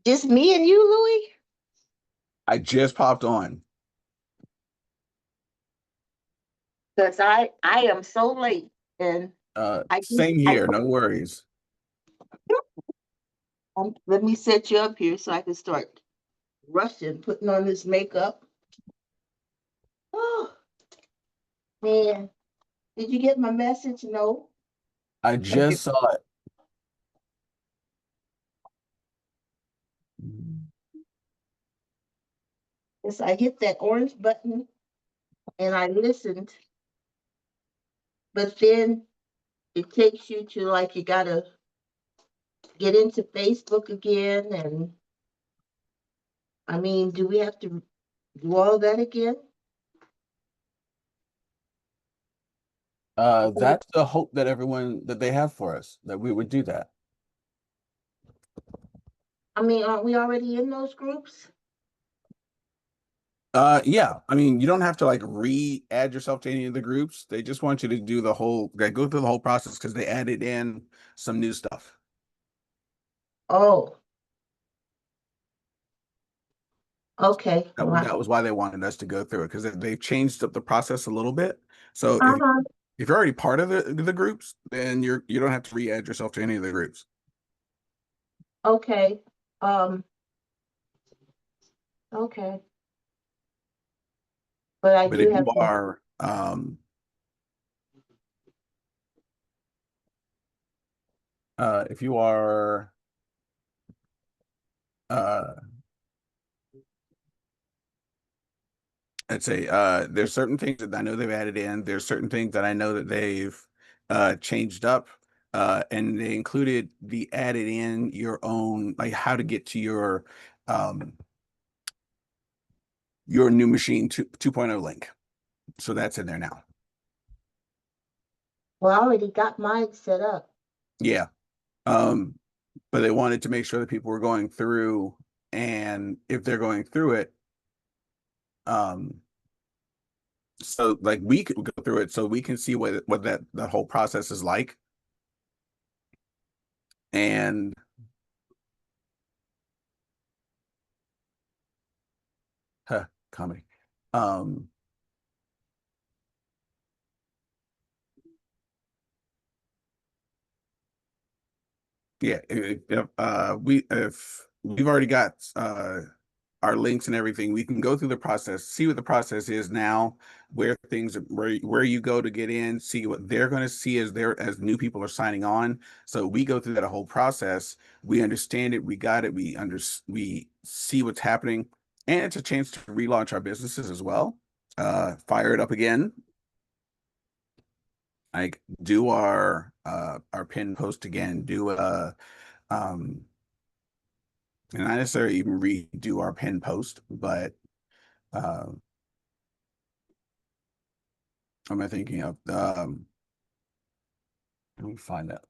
Just me and you, Louis? I just popped on. Because I am so late and I just Same here, no worries. let me set you up here so I can start rushing, putting on this makeup. Oh man, did you get my message? No. I Okay. just saw it. Yes, I hit that orange button and I listened, but then it takes you to like you gotta get into Facebook again, and I mean, do we have to do all that again? That's the hope that everyone that they have for us, that we would do that. I mean, aren't we already in those groups? Yeah, I mean, you don't have to like re-add yourself to any of the groups. They just want you to do the whole, like, go through the whole process because they added in some new stuff. Oh, okay. Wow. That was why they wanted us to go through it because they've changed up the process a little bit. So Uh-huh. if you're already part of the groups, then you don't have to re-add yourself to any of the groups. Okay. Um, okay. But I But do if you have to. are if you are uh I'd say there's certain things that I know they've added in. There's certain things that I know that they've changed up. And they included the added in your own, like how to get to um your new machine 2.0 link. So that's in there now. Well, I already got mine set up. Yeah. Um, but they wanted to make sure that people were going through, and if they're going through it, um, so like we could go through it so we can see what that whole process is like. And comedy. Um, yeah, if we've already got our links and everything, we can go through the process, see what the process is now, where you go to get in, see what they're going to see as new people are signing on. So we go through that whole process, we understand it, we got it, we see what's happening, and it's a chance to relaunch our businesses as well. Fire it up again, like do our pin post again, do um and not necessarily even redo our pin post, but uh what am I thinking of? Let me find that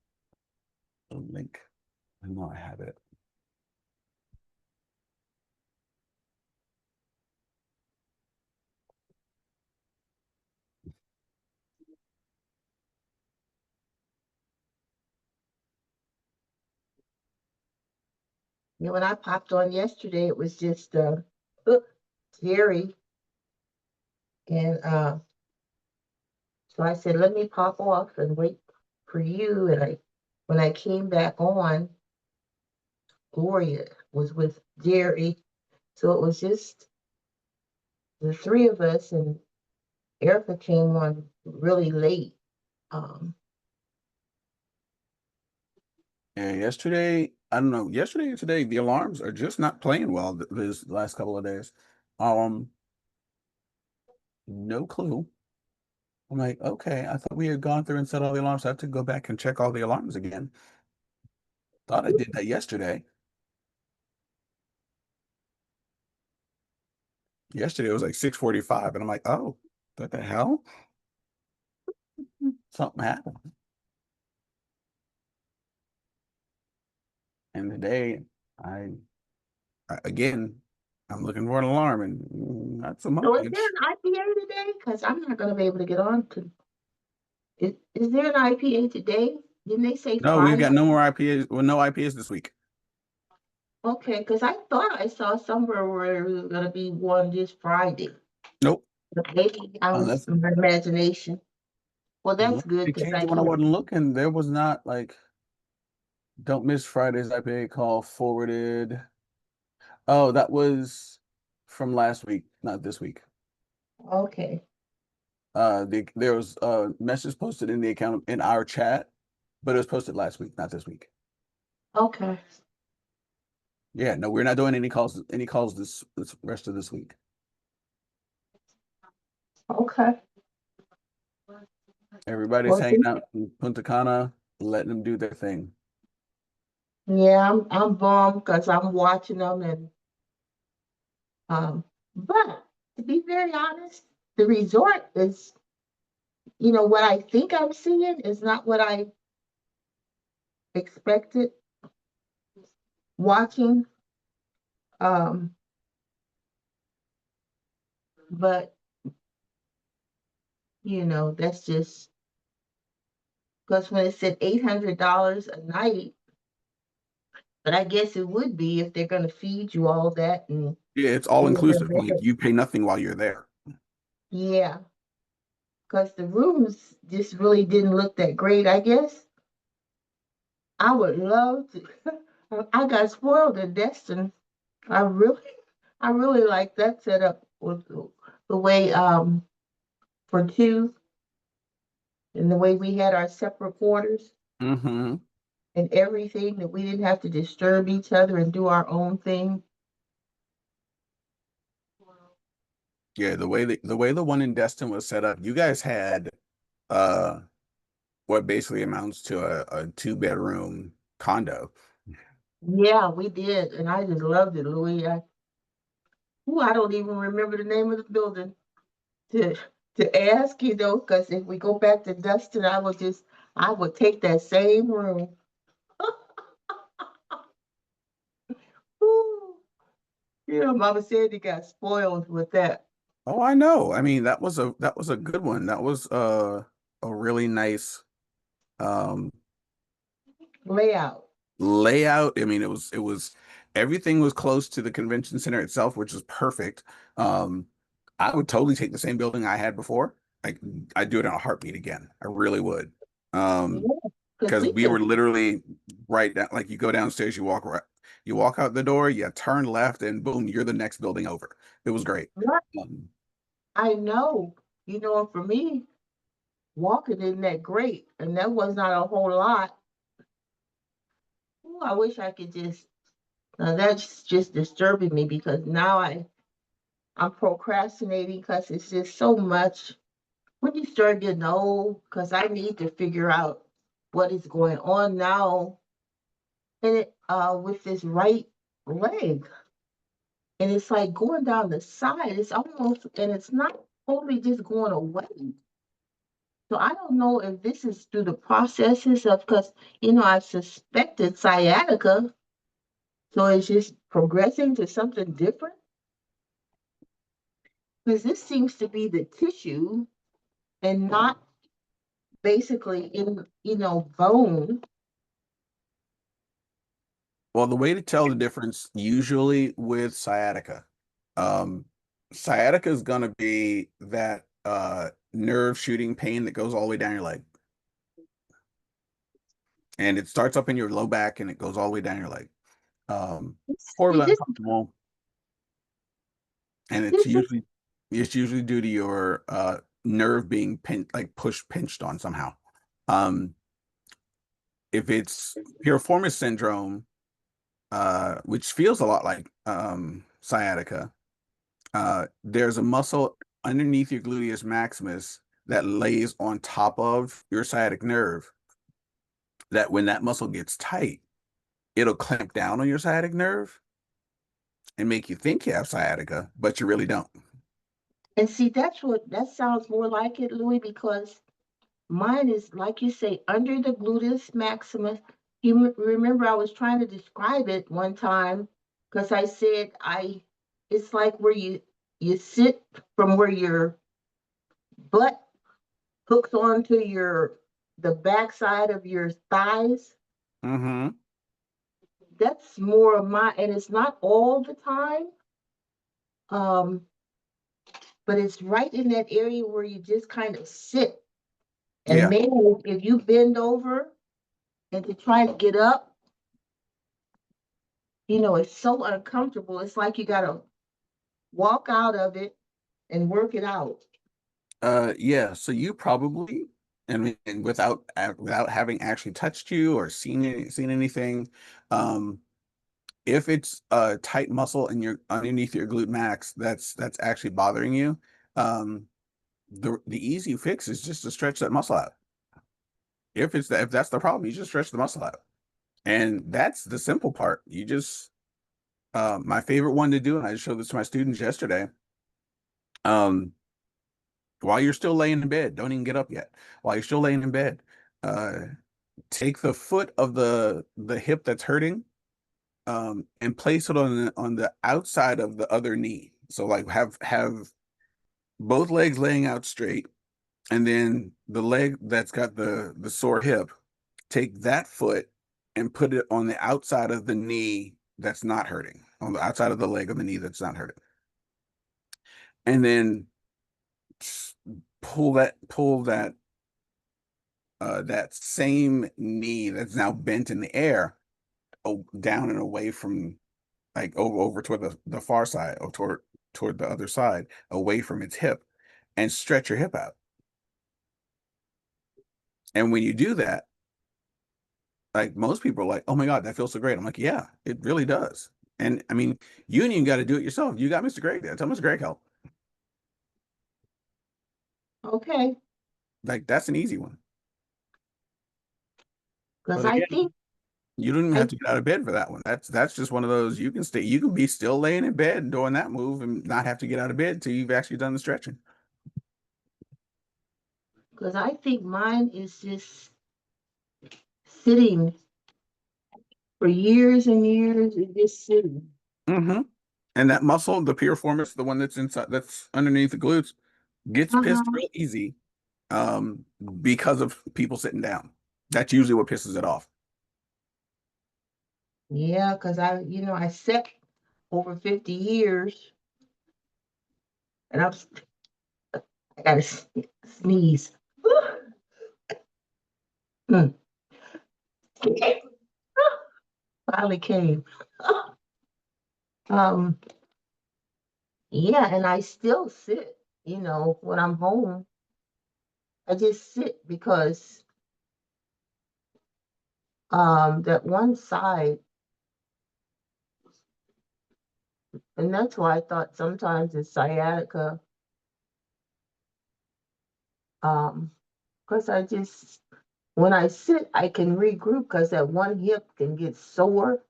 link. I know I have it. You know, when I popped on yesterday, it was just Jerry, and so I said, let me pop off and wait for you. And when I came back on, Gloria was with Jerry, so it was just the three of us, and Erica came on really late. Um, And yesterday, I don't know, yesterday and today, the alarms are just not playing well this last couple of days. Um, no clue. I'm like, okay, I thought we had gone through and set all the alarms. I have to go back and check all the alarms again. Thought I did that yesterday. Yesterday it was like 6:45, and I'm like, oh, what the hell? Something happened. And today, I again, I'm looking for an alarm, and not so so is there much. an IPA today? Because I'm not going to be able to get on to. Is there an IPA today? Didn't they say No, we've Friday? got no more IPAs. Well, no IPAs this week. Okay, because I thought I saw somewhere where it was gonna be one this Friday. Nope. But maybe I was Unless in my imagination. Well, that's good it because I changed when I can. wasn't looking. There was not like don't miss Friday's IPA call forwarded. Oh, that was from last week, not this week. Okay. There was a message posted in the account in our chat, but it was posted last week, not this week. Okay. Yeah, no, we're not doing any calls this rest of this week. Okay. Everybody's Well, hanging out in Punta Cana, letting them do their thing. yeah, I'm bummed because I'm watching them but to be very honest, the resort is, what I think I'm seeing is not what I expected watching. Um, but that's just because when it said $800 a night, but I guess it would be if they're gonna feed you all that and Yeah, it's all give you inclusive. the You pay nothing while you're there. yeah, because the rooms just really didn't look that great. I guess I would love to. I got spoiled in Destin. I really, I really like that setup with the way for two and the way we had our separate quarters Mm-hmm. and everything that we didn't have to disturb each other and do our own thing. Yeah, the one in Destin was set up, you guys had uh what basically amounts to a two-bedroom condo. Yeah, we did, and I just loved it, Louis. I don't even remember the name of the building to ask, because if we go back to Dustin, I would take that same room. Ooh, Mama said he got spoiled with that Oh, I know. I mean, that was a good one. That was a really nice um layout. layout. I mean, it was everything was close to the convention center itself, which was perfect. Um, I would totally take the same building I had before. Like I'd do it in a heartbeat again. I really would. Um, Yeah, because because we we could. were literally right down, like you go downstairs, you walk out the door, you turn left, and boom, you're the next building over. It was great. Right, Um, I know. And for me, walking isn't that great, and that was not a whole lot. Ooh, I wish I could just. Now that's just disturbing me because now I'm procrastinating because it's just so much. When you start getting old, because I need to figure out what is going on now, and with this right leg, and it's like going down the side. It's almost, and it's not totally just going away. So I don't know if this is through the processes of because I suspected sciatica, so it's just progressing to something different. Because this seems to be the tissue and not basically in bone. well, the way to tell the difference usually with sciatica, um, sciatica is gonna be that nerve shooting pain that goes all the way down your leg. And it starts up in your low back and it goes all the way down your leg. See, Horribly this uncomfortable. And this is it's usually due to your nerve being pinched on somehow. Um, if it's piriformis syndrome, which feels a lot like sciatica, there's a muscle underneath your gluteus maximus that lays on top of your sciatic nerve that when that muscle gets tight, it'll clamp down on your sciatic nerve and make you think you have sciatica, but you really don't. and see that sounds more like it, Louis, because mine is like you say under the gluteus maximus. Remember I was trying to describe it one time because I said it's like where you sit from where your butt hooks onto the backside of your thighs. Mm-hmm. that's more of my, and it's not all the time. Um, but it's right in that area where you just kind of sit. And Yeah. man, if you bend over and to try to get up, it's so uncomfortable. It's like you gotta walk out of it and work it out. Yeah. So you probably, and without having actually touched you or seen anything, um, if it's a tight muscle and you're underneath your glute max, that's actually bothering you. Um, the easy fix is just to stretch that muscle out. If that's the problem, you just stretch the muscle out. And that's the simple part. You just my favorite one to do, and I showed this to my students yesterday. Um, while you're still laying in bed, don't even get up yet. While you're still laying in bed, uh, take the foot of the hip that's hurting, and place it on the outside of the other knee. So like have both legs laying out straight, and then the leg that's got the sore hip, take that foot and put it on the outside of the knee that's not hurting, on the outside of the leg of the knee that's not hurting. And then pull that same knee that's now bent in the air, down and away from, like, over toward the far side, or toward the other side, away from its hip, and stretch your hip out. And when you do that, like, most people are like, "Oh my God, that feels so great." I'm like, "Yeah, it really does." And I mean, you ain't even got to do it yourself. You got Mr. Greg there. Tell Mr. Greg help. Okay. Like, that's an easy one. Because But I again, think you don't even I have to get out of bed for that one. That's just one of those, you can be still laying in bed doing that move and not have to get out of bed till you've actually done the stretching. because I think mine is just sitting for years and years and just sitting. Hmm. And that muscle, the piriformis, the one that's inside, that's underneath the glutes, gets pissed Uh-huh. real easy, um, because of people sitting down. That's usually what pisses it off. Yeah, because I sat over 50 years and I gotta sneeze. Mm. Finally came. Um, yeah, and I still sit, when I'm home. I just sit because that one side, and that's why I thought sometimes it's sciatica. Um, because when I sit, I can regroup because that one hip can get sore,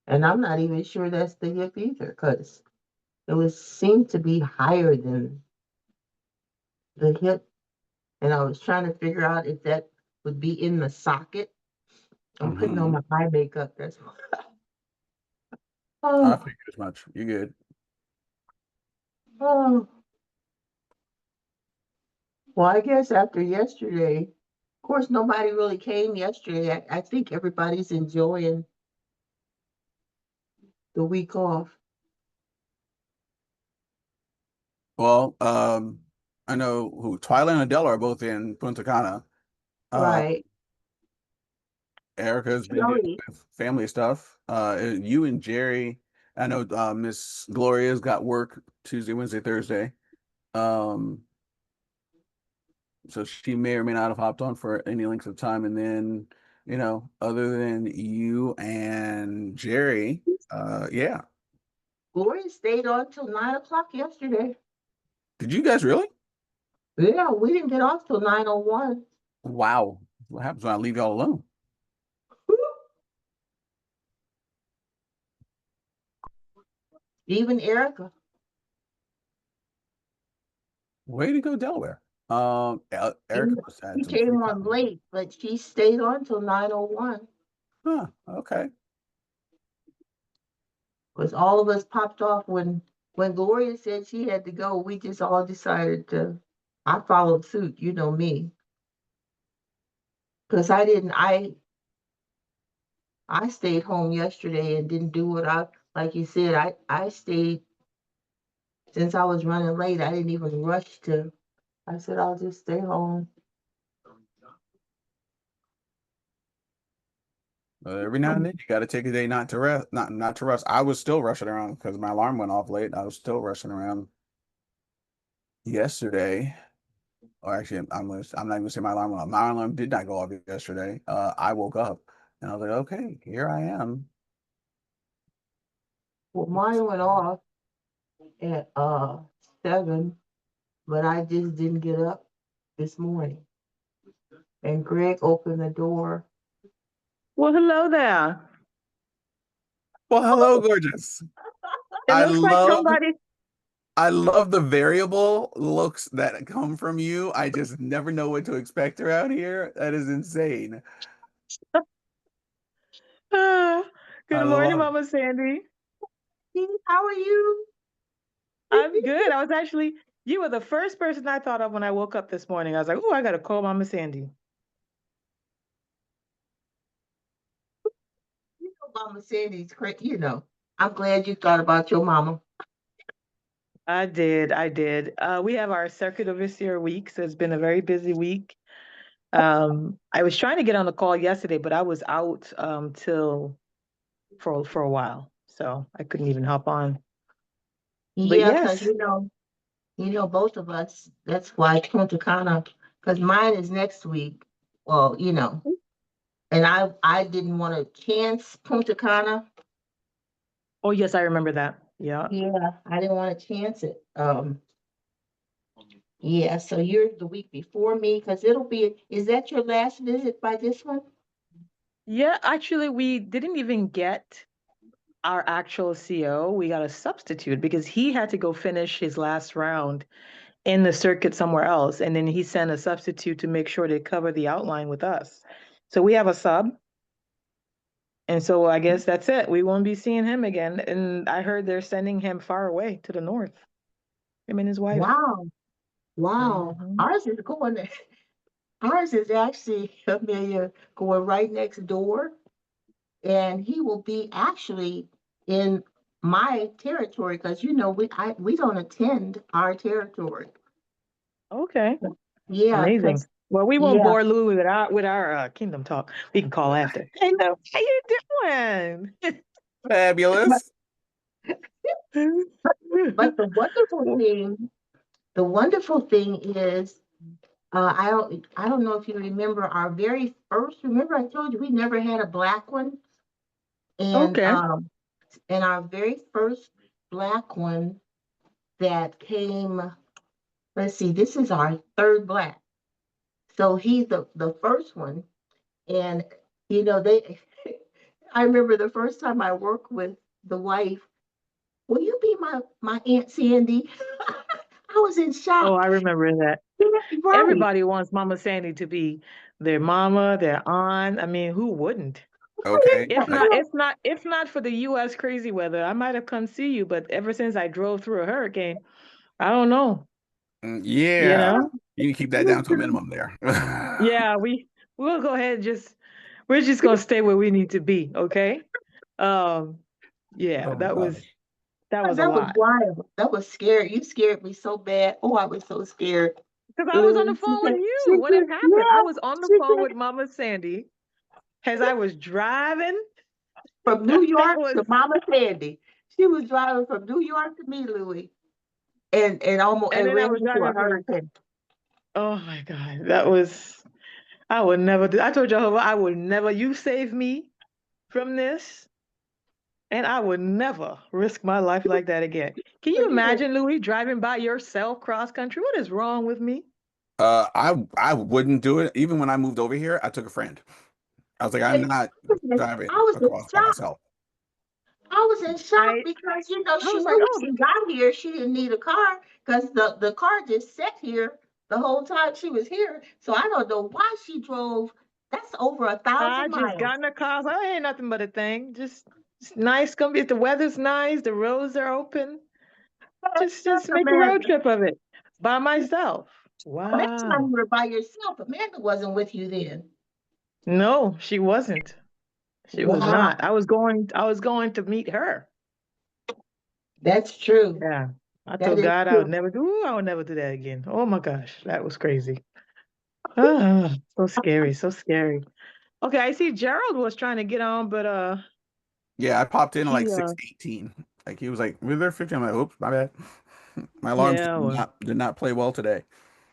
and I'm not even sure that's the hip either, because it was seemed to be higher than the hip, and I was trying to figure out if that would be in the socket. I'm putting on Hmm. my eye makeup. That's why. I Oh, figured as much. You good? oh. Well, I guess after yesterday, of course, nobody really came yesterday. I think everybody's enjoying the week off. Well, I know who Twyla and Adele are both in Punta Cana. Uh, Right. Erica's been dealing Shelly, with family stuff. You and Jerry, I know, Miss Gloria's got work Tuesday, Wednesday, Thursday. Um, so she may or may not have hopped on for any length of time. And then, other than you and Jerry, yeah. Gloria stayed on till 9 o'clock yesterday. Did you guys really? Yeah, we didn't get off till 9:01. Wow. What happens when I leave y'all alone? Even Erica. Way to go, Delaware. Erica Even must have had she some free came on time. late, but she stayed on till 9:01. Huh, okay. Because all of us popped off when Gloria said she had to go. We just all decided to. I followed suit, you know me, because I didn't. I stayed home yesterday and didn't do what like you said, I stayed since I was running late. I didn't even rush to. I said I'll just stay home. Every now and then you got to take a day not to rest, not to rush. I was still rushing around because my alarm went off late. I was still rushing around yesterday. Or actually, I'm not even saying my alarm went off. My alarm did not go off yesterday. I woke up and I was like, okay, here I am. Well, mine went off at 7, but I just didn't get up this morning. And Greg opened the door. Well, hello there. Well, hello, gorgeous. It I looks like love somebody. I love the variable looks that come from you. I just never know what to expect around here. That is insane. Ah, I good morning, love it. Mama Sandy. How are you? I'm good. You were the first person I thought of when I woke up this morning. I was like, oh, I got to call Mama Sandy. Mama Sandy's crazy. I'm glad you thought about your mama. I did. I did. We have our Circuit of this year week, so it's been a very busy week. I was trying to get on the call yesterday, but I was out till for a while, so I couldn't even hop on. But Yeah, because yes. both of us. That's why Punta Cana, because mine is next week. Well, and I didn't want to chance Punta Cana. Oh, yes, I remember that. Yeah. Yeah, I didn't want to chance it. Yeah, so you're the week before me because it'll be. Is that your last visit by this one? Yeah, actually, we didn't even get our actual CO. We got a substitute because he had to go finish his last round in the circuit somewhere else. And then he sent a substitute to make sure they cover the outline with us. So we have a sub. And so I guess that's it. We won't be seeing him again. And I heard they're sending him far away to the north, him and his wife. Wow, wow. Mhm. Ours is going. Ours is actually Amelia going right next door, and he will be actually in my territory because we don't attend our territory. Okay. Yeah, Amazing. because Well, we won't yeah, bore Louie with our kingdom talk. We can call after. Hey, Lou, how you doing? Fabulous. but the wonderful thing is, I don't know if you remember our very first. Remember, I told you we never had a black one, and Okay. our very first black one that came. Let's see, this is our third black. So he's the first one. And they I remember the first time I worked with the wife, will you be my Aunt Sandy? I was in Oh, I shock. remember that. Right. Everybody wants Mama Sandy to be their mama, their aunt. I mean, who wouldn't? Okay. If not, if not for the U.S. crazy weather, I might have come see you. But ever since I drove through a hurricane, I don't know. You Yeah. know? You need to keep that down to a minimum there. Yeah, we'll go ahead and we're just gonna stay where we need to be. Okay. Um. Yeah, Oh my gosh. that was a That was lot. wild. That was scary. You scared me so bad. Oh, I was so scared. Because I was on the Lou, she phone with said, you when it happened. I yeah, was on the she phone with said, Mama Sandy as I was driving. from New That York was to Mama Sandy. She was driving from New York to me, Louis, and almost and and then I ran was into a driving from. hurricane. Oh my God, that was. I would never do. I told Jehovah I would never. You save me from this, and I would never risk my life like that again. Can you Again. imagine, Louis, driving by yourself cross country? What is wrong with me? I wouldn't do it. Even when I moved over here, I took a friend. I was like, I'm And not I driving was in across by shock. myself. I was in shock I because I she was like, knew oh, when she got here she didn't need a car because the car just sat here the whole time she was here. So I don't know why she drove. That's over a I thousand just got miles. in the car. I was like, oh, ain't nothing but a thing. Just nice. Gonna be the weather's nice. The roads are open. Just Just make a road Amanda. trip of it by myself. That time Wow. you were by yourself. Amanda wasn't with you then. No, she wasn't. She was Wow, not. I was going to meet her. that's true. Yeah. I That told is God true. I would never do that again. Oh my gosh, that was crazy. Ah, so scary, so scary. Okay, I see Gerald was trying to get on, but Yeah, I popped in at like he 6:18. Like he was like, "We're there 15." I'm like, "Oops, my bad." My alarm yeah, well, did not play well today.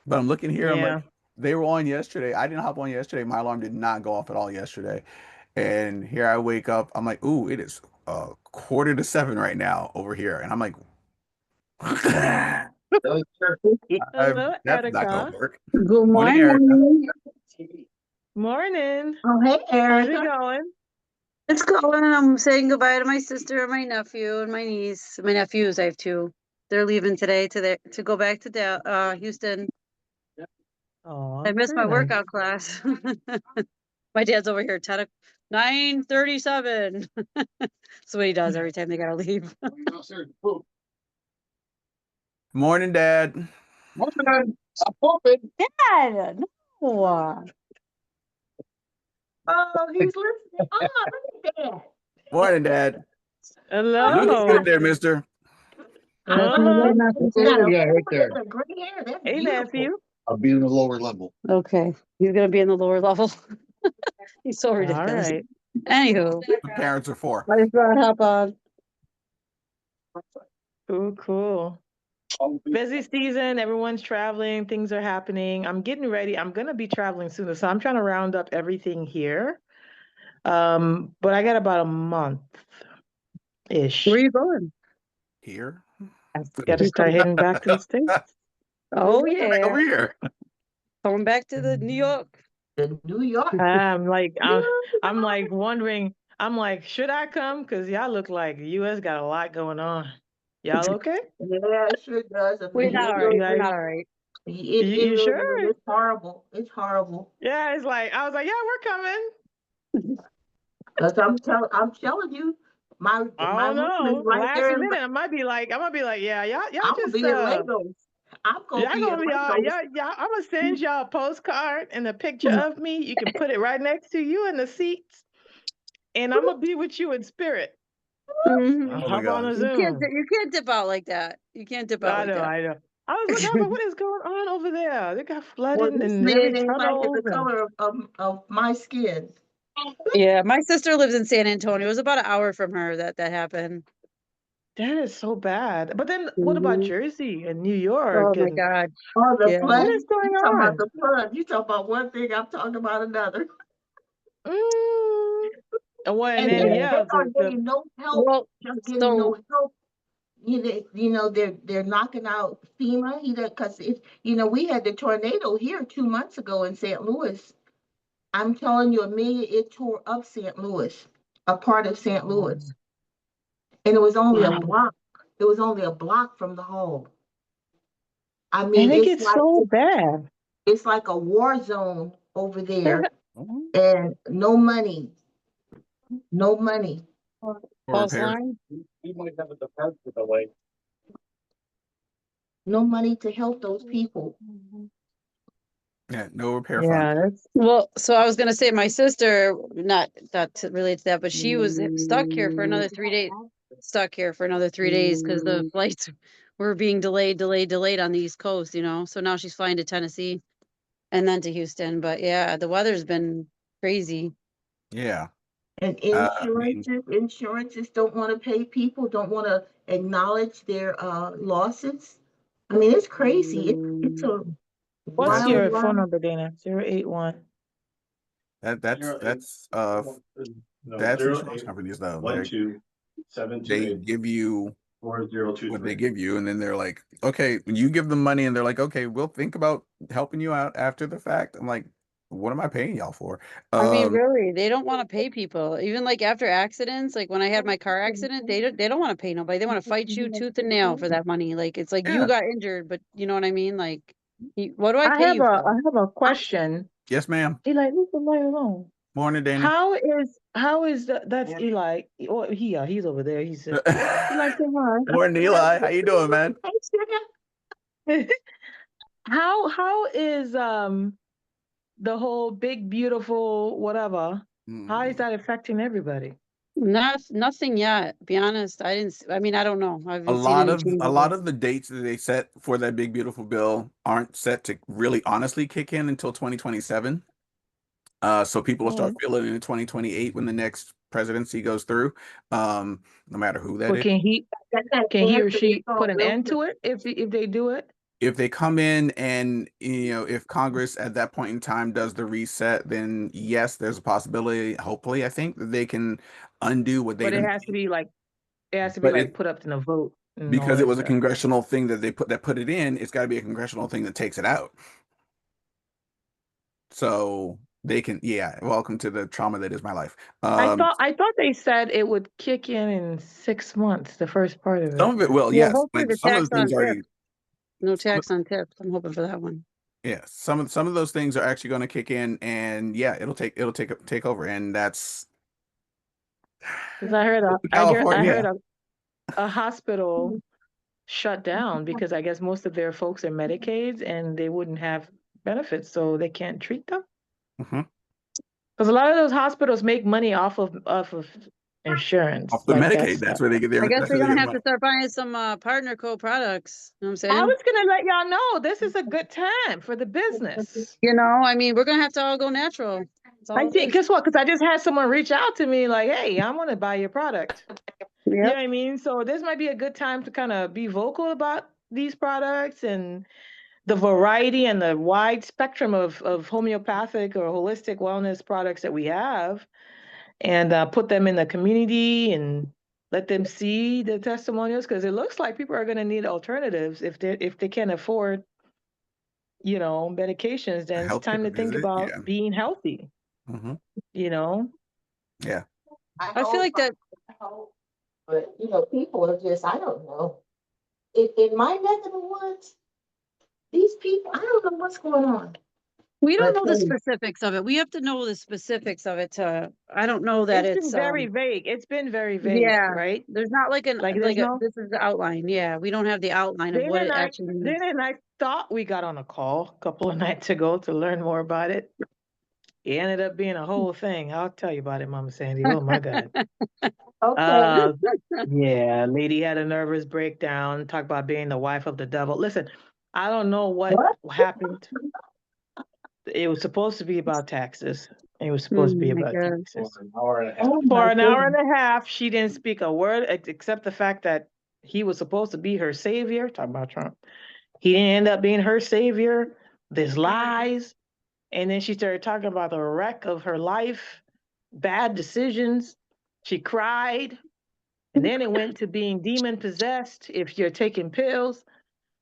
But I'm looking here. I'm yeah. like, they were on yesterday. I didn't hop on yesterday. My alarm did not go off at all yesterday. And here I wake up. I'm like, "Ooh, it is 6:45 right now over here." And I'm like, Hello, "That's not gonna Erica. work." Good Morning, Erica. morning. Morning. Oh, hey, How's it Erica. going? It's going. I'm saying goodbye to my sister and my nephew and my niece. My nephews, I have two. They're leaving today to go back to Houston. I Oh, missed very my nice. workout class. My dad's over here, 9:37. That's what he does every time they gotta leave. Morning, Dad. Morning. I'm pooping. Dad, no. Oh, he's listening. Oh, look at that. Morning, Dad. Looking Hello. good there, mister. That's my Uh-huh. little nephew. You got Oh, a yeah, right there. look at gray hair. That's Hey, beautiful. nephew. I'll be in the lower level. Okay, he's gonna be in the lower level. He's so All ridiculous. right. Anywho, The parents are for. I just thought I'd hop on. Cool, cool. I'll be- Busy season, everyone's traveling, things are happening. I'm getting ready. I'm gonna be traveling soon, so I'm trying to round up everything here. But I got about a month ish. Where are you going? Here. I gotta start heading back to the States. Oh Right yeah, over here. coming back to the New York. The New York. I'm like, I'm, New I'm like York. wondering, I'm like, should I come? Because y'all look like the US got a lot going on. Y'all okay? Yeah, it sure does. I We're mean, not it all right. You, We're really, not all right. you really sure? is. It's horrible. It's horrible. Yeah, it's like, I was like, yeah, we're coming. Cause I'm telling you, my I don't room is know. right Last there. minute, I'm gonna be like, yeah, y'all I'm gonna just, be in Legos. I'm gonna y'all be in gonna be, Legos. I'm gonna send y'all a postcard and a picture of me. You can put it right next to you in the seats, and I'm gonna be with you in spirit. Mhm. I'll Oh my hop on a gosh. Zoom. You can't dip out like that. You can't dip out I like know, that. I know. I was looking, I was like, what is going on over there? They got Well, flooding this and man every ain't like it the tunnels and color of my skin. Yeah, my sister lives in San Antonio. It was about an hour from her that happened. that is so bad. But then what about Mhm. Jersey and New Oh York my and God. Oh, the Yeah. what flood. is going You talking about on? the flood. You talking about one thing, I'm talking about another. Mm. Well, and And then Yeah. yeah, they are the getting no help. Well, Just getting no so help. They're knocking out FEMA. Because we had the tornado here 2 months ago in St. Louis. I'm telling you, Amelia, it tore up St. Louis, a part of St. Louis, and it was only a wow. block. It was only a block from the home. I and mean, it gets so bad. it's like a war zone over there, Oh, and no money, no money, for False repairs. alarm. We might have a department away. no money to help those people. Yeah, no repair funds. Yeah, that's Well, so I was gonna say my sister, not to relate to that, but she was stuck here for another 3 days. Stuck here for another 3 days because the flights were being delayed on the East Coast. So now she's flying to Tennessee and then to Houston. But yeah, the weather's been crazy. Yeah. And I mean, insurances don't want to pay people, don't want to acknowledge their losses. I mean, it's crazy. It's a what's that's wild, your phone wild. number, Dana? 081. that's No, that's zero insurance eight companies though. one two seven two They eight give you 4023. what they give you, and then they're like, okay, when you give them money, and they're like, okay, we'll think about helping you out after the fact. I'm like, what am I paying y'all for? I mean, really, they don't want to pay people. Even like after accidents, like when I had my car accident, they don't want to pay nobody. They want to fight you tooth and nail for that money. Like it's like you Yeah. got injured, but you know what I mean? Like, what do I I pay have you a for? I have a question. Yes, ma'am. Eli, leave the light alone. Morning, Danny. How is that's Eli? Oh, he's over there. He's Eli, say Morning, Eli. How you doing, man? hi. How is the whole big beautiful whatever How is Mm. that affecting everybody? Nothing yet. Be honest, I mean, I don't know. I haven't seen any changes. A lot of the dates that they set for that big beautiful bill aren't set to really honestly kick in until 2027. So people will start Oh. feeling it in 2028 when the next presidency goes through. No matter who that But is. can he or she put an end to it? it if they do it? If they come in and, you know, if Congress at that point in time does the reset, then yes, there's a possibility, hopefully, I think that they can undo what they But it done. has to be like But it put up in a vote and all because it that was a stuff. congressional thing that they put it in, it's got to be a congressional thing that takes it out. So they can, yeah, welcome to the trauma that is my life. I thought they said it would kick in 6 months, the first part of Some it. of it will, Well, yes, hopefully like the some of tax the on things already, tips. No some of- tax on tips. I'm hoping for that one. yeah, some of those things are actually going to kick in, and yeah, it'll take over, and that's Because I heard California. a hospital shut down because I guess most of their folks are Medicaids and they wouldn't have benefits, so they can't treat them. Mhm. Because a lot of those hospitals make money off of insurance, Off the like that Medicaid, that's stuff. where they get their. I guess That's they're where they gonna get have to money. start buying some partner co-products. You know what I'm I saying? was gonna let y'all know this is a good time for the business. You know, I mean, we're gonna have to all go natural. That's all I it think, is. guess what? Because I just had someone reach out to me like, hey, I want to buy your product. You know Yep. what I mean? So this might be a good time to kind of be vocal about these products and the variety and the wide spectrum of homeopathic or holistic wellness products that we have, and put them in the community and let them see the testimonials, because it looks like people are going to need alternatives if they can't afford, medications. A Then it's time healthcare to think visit, about yeah. being healthy. Hmm. You know, Yeah. I feel like that. But people are just, I don't know. In my neck of the woods, these people, I don't know what's going on. We don't But know the specifics of it. We have to know the specifics of it to. I don't know that it's it's been very vague. It's been very vague, yeah. right? There's not like Like there's no. this is the outline. Yeah, we don't have the outline of what it actually means. Then and I thought we got on a call a couple of nights ago to learn more about it. It ended up being a whole thing. I'll tell you about it, Mama Sandy. Oh my God. okay, Yeah, lady had a nervous breakdown, talk about being the wife of the devil. Listen, I don't know what what? happened. It was supposed to be about taxes. It was Oh supposed to be my about God. For taxes. an hour and a half. Oh For my an hour and goodness. a half, she didn't speak a word except the fact that he was supposed to be her savior. Talk about Trump. He didn't end up being her savior. There's lies. And then she started talking about the wreck of her life, bad decisions. She cried. And then it went to being demon possessed if you're taking pills.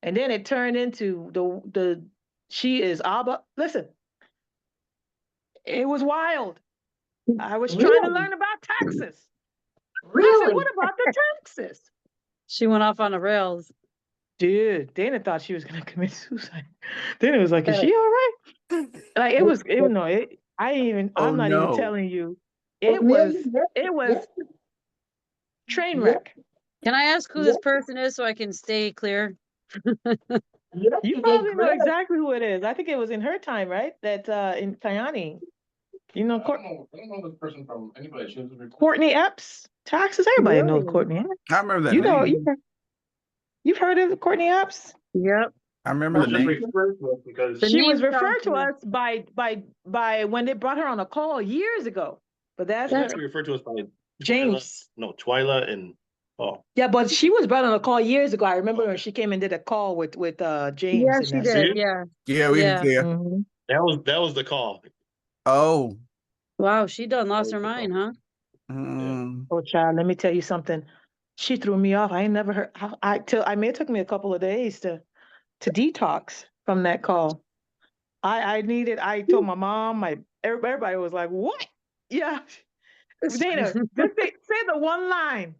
And then it turned into the she is Abba. Listen, it was wild. I was trying to Really? learn about taxes. I said, Really? what about the taxes? She went off on the rails. Dude, Dana thought she was gonna commit suicide. Dana was like, "Is she all right?" Like it was, it no, it. Oh I'm not even no. telling you. Well, It was, Millie, it was train yes, wreck. Can I ask who yes, this person is so I can stay clear? yes, You you did probably know great. exactly who it is. I think it was in her time, right? That in Tayani. You know, I don't know this person from anybody. She was a Courtney Epps. Taxes. Everybody knows Really? Courtney Epps. I remember that You know, name. you've heard of Courtney Epps. Yep. I remember I the was just name. referred to it because The She was name sounds referred to us by when they brought her on a call years ago. But that's she was her. actually referred to us by James. Twyla and oh. Yeah, but she was brought on a call years ago. I remember when she came and did a call with James. Yeah, And she that. did. See? Yeah. Yeah, we Yeah. yeah. Mhm. That was the call. Oh. Wow, she done lost her That was the mind, huh? Mm. Oh, child, let me tell you something. She threw me off. I ain't never heard. I mean, it took me a couple of days to detox from that call. I told my mom. Everybody was like, "What?" Yeah, Dana, just say the one line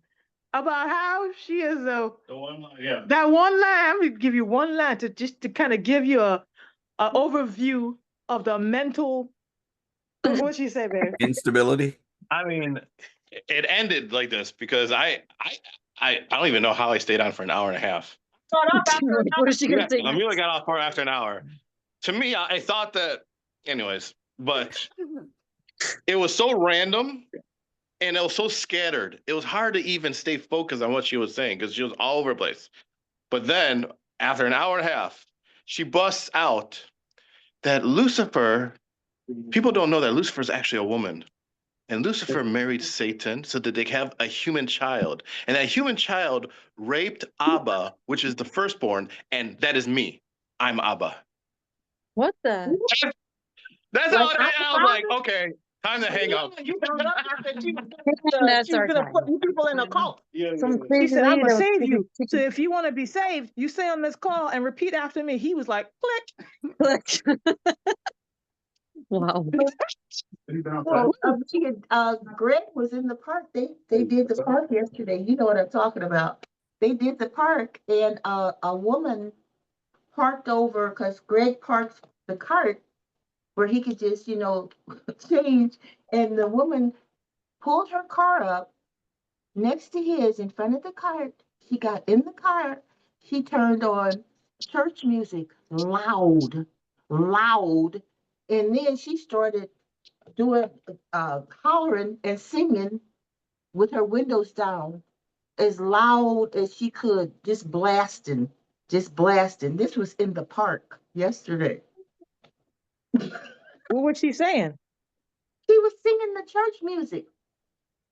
about how she is The one line, yeah. that one line. I'm gonna give you one line to kind of give you a overview of the mental. What she say, babe? Instability. I mean, it ended like this because I don't even know how I stayed on for an hour and a half. What is she gonna say? Amelia got off after an hour. To me, I thought that, anyways, but It was so random and it was so scattered. It was hard to even stay focused on what she was saying because she was all over the place. But then, after an hour and a half, she busts out that Lucifer, people don't know that Lucifer is actually a woman. And Lucifer married Satan so that they could have a human child. And that human child raped Abba, which is the firstborn, and that is me. I'm Abba. What the? That's Like, how I was like, okay, time to hang up. You found out after she That's she was our gonna time. put you people in a cult. Some She crazy said, I'm lady gonna that was save taking you. So chicken. if you want to be saved, you stay on this call and repeat after me. He was like, click. Wow. Well, Greg was in the park. They did the park yesterday. You know what I'm talking about. They did the park, and a woman parked over because Greg parked the cart where he could just, change. And the woman pulled her car up next to his in front of the cart. She got in the car. She turned on church music loud, loud. And then she started doing hollering and singing with her windows down as loud as she could, just blasting, just blasting. This was in the park yesterday. What was she saying? She was singing the church music.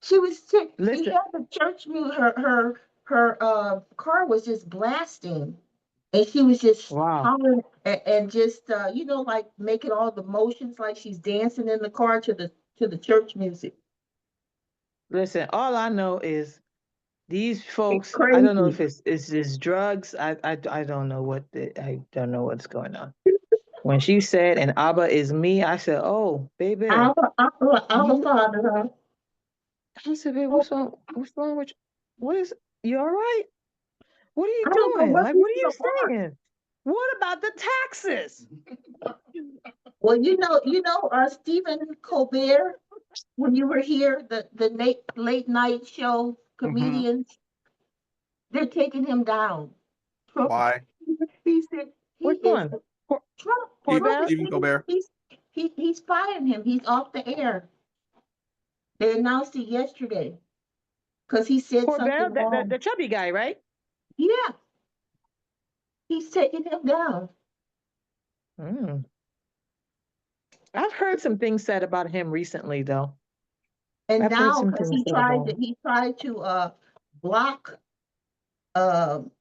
She Listen, had the church music. Her car was just blasting, and she was just wow. hollering and just like making all the motions like she's dancing in the car to the church music. Listen, all I know is these It's folks, I don't know if crazy. it's drugs. I don't know I don't know what's going on. When she said, and Abba is me, I said, oh, baby. Our You, Father, huh? I said, babe, what's wrong with you? What is, you all right? What are you I don't know doing? what Like, what are people you are. saying? What about the taxes? Well, Stephen Colbert, when you were here, the late night show Mhm. comedians, they're taking him down. Trump, Why? he said he Which is one? Poor, Trump. poor Steve, Trump Bell? is Stephen Colbert. he's firing him. He's off the air. They announced it yesterday because he said Poor Bell, something wrong. the chubby guy, right? Yeah, he's taking him down. Mm. I've heard some things said about him recently, though. And I've heard now, some because things said about him. he tried to block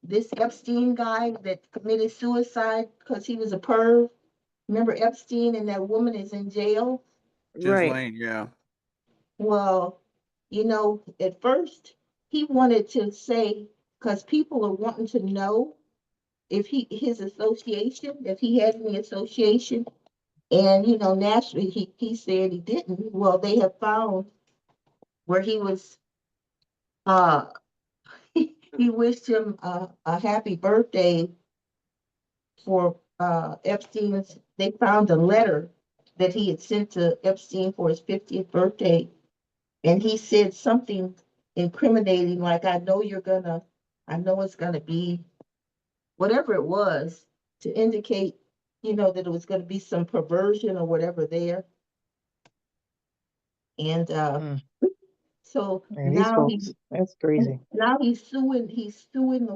this Epstein guy that committed suicide because he was a perv. Remember Epstein, and that woman is in jail? Right. Lane, yeah. Well, at first he wanted to say, because people are wanting to know if his association, if he had any association, and naturally he said he didn't. Well, they have found where he was uh he wished him a happy birthday for Epstein's. They found a letter that he had sent to Epstein for his 50th birthday, and he said something incriminating, like, I know it's gonna be whatever it was, to indicate, that it was gonna be some perversion or whatever there. And Mm. so Man, these folks, that's crazy. now he's suing the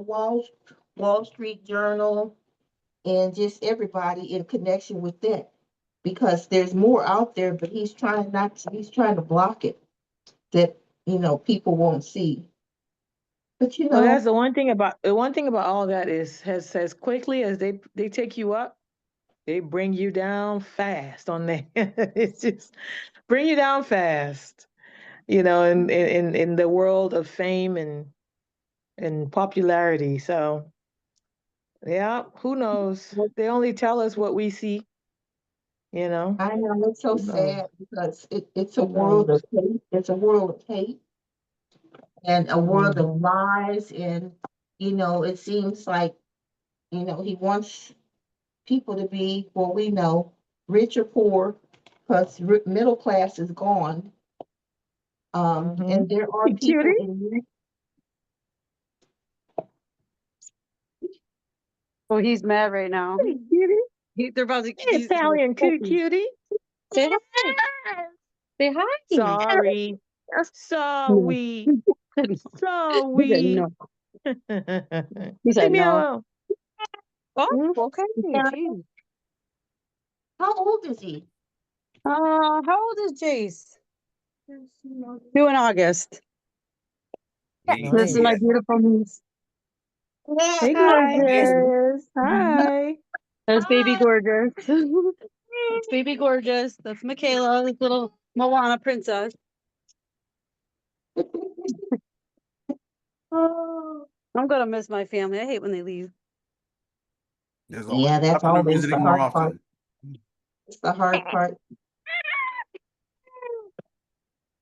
Wall Street Journal and just everybody in connection with that, because there's more out there, but he's trying to block it, that people won't see. But Well, that's the one thing about all that is, as quickly as they take you up, they bring you down fast on there. It's just bring you down fast, in the world of fame and popularity. So yeah, who knows? They only tell us what we see, you know. I know it's so Who knows? sad because it's a Who world of knows? hate. It's a world of hate and a world of Hmm. lies. And, it seems like, he wants people to be, well, we know, rich or poor, because middle class is gone. Hmm. And there are Hey, people cutie. in. Oh, he's mad right now. Hey, cutie. They're about to. Hey, Italian cutie. Say hi. Say hi. Sorry. Sorry. He said Sorry. no. He Leave said me no. alone. Oh, Hmm? okay. Yeah. Geez. How old is he? How old is Jace? 2 in August. This is my Nice. beautiful niece. Hey, Hi. gorgeous. Hi. That's baby gorgeous. That's baby gorgeous. That's Michaela, this little Moana princess. Oh, I'm gonna miss my family. I hate when they leave. There's always Yeah, that's option of always the visiting more hard part. often. It's the hard part.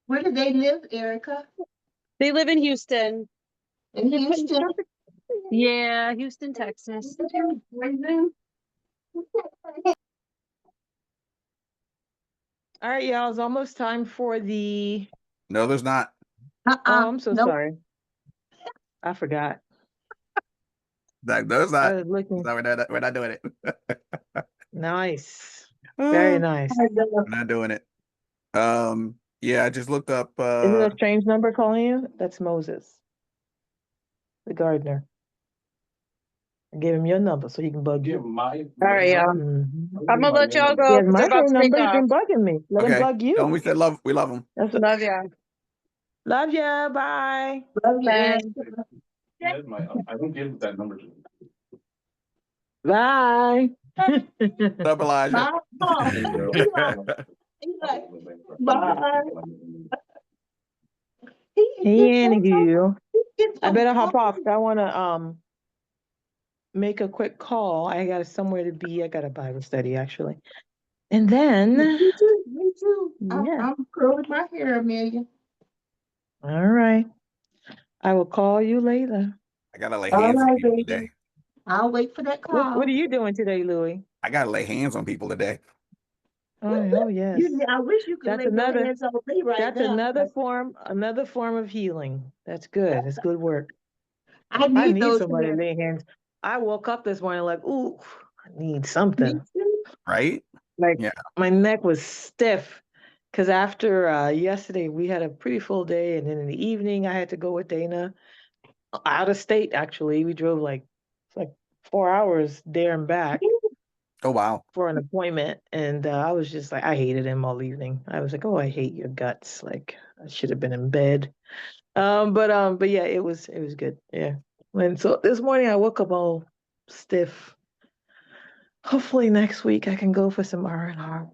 Where do they live, Erica? They live in Houston. In Houston? Yeah, Houston, Texas. All right, y'all. It's almost time for the. No, there's not. Oh, I'm so Nope. sorry. I forgot. Like, no, it's I not. was looking. No, we're not doing it. Nice. Very nice. We're not doing it. Yeah, I just looked up. Is it a strange number calling you? That's Moses, the gardener. I gave him your number so he can bug you. All right, yeah. Mhm. I'm gonna let y'all He go has because my they're about phone to take number. He's off. been bugging me. Let him Okay. bug you. No, we said love. We love them. That's what, Love ya. love ya. Bye. Love you, Bye. Erica. I don't give that number to. Bye. What's up, Elijah? Bye. Bye. Anywho, I better hop Bye. off. I want to make a quick call. I got somewhere to be. I got a Bible study actually, and then Me too. Me too. yeah. I'm curling my hair, Amelia. All right. I will call you later. I gotta lay All hands on right, people baby. today. I'll wait for that What call. are you doing today, Louie? I gotta lay hands on people today. Oh yes. I wish you could That's lay your another. hands on me right That's now. another form of healing. That's good. That's good work. I I need need those somebody to hands. lay hands. I woke up this morning like, ooh, I need Me something. too. Right? Like Yeah. my neck was stiff because after yesterday we had a pretty full day, and then in the evening I had to go with Dana out of state. Actually, we drove like 4 hours there and back Oh wow. for an appointment, and I was just like, I hated him all evening. I was like, oh, I hate your guts. Like I should have been in bed. But yeah, it was good. Yeah. And so this morning I woke up all stiff. Hopefully next week I can go for some R&R.